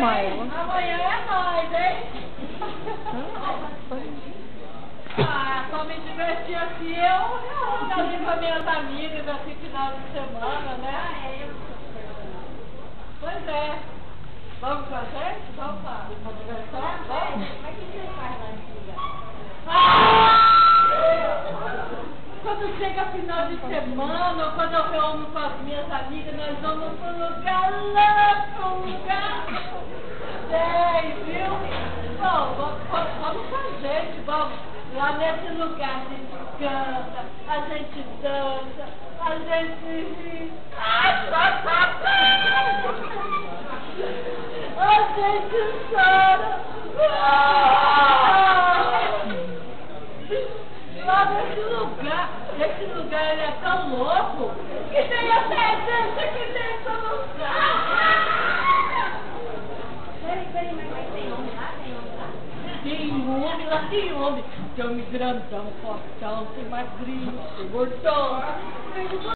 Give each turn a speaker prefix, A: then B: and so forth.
A: Maio.
B: Amanhã é nós, hein? Pra me divertir aqui, eu ali com as minhas amigas, assim, final de semana, né? Pois é. Vamos com a gente? Vamos pra diversão? Vamos? Mas o que você faz lá em Cuba? Quando chega final de semana, ou quando eu reúno com as minhas amigas, nós vamos para um lugar louco, um lugar... viu? Bom, vamos com a gente, vamos. Lá nesse lugar a gente canta, a gente dança, a gente ri. A gente chora. Lá nesse lugar ele é tão louco que tem até gente aqui dentro do lugar.
C: Peraí, mas tem homem lá?
B: Tem homem. Tem homem grandão, fortão, tem magrinho, tem gordão.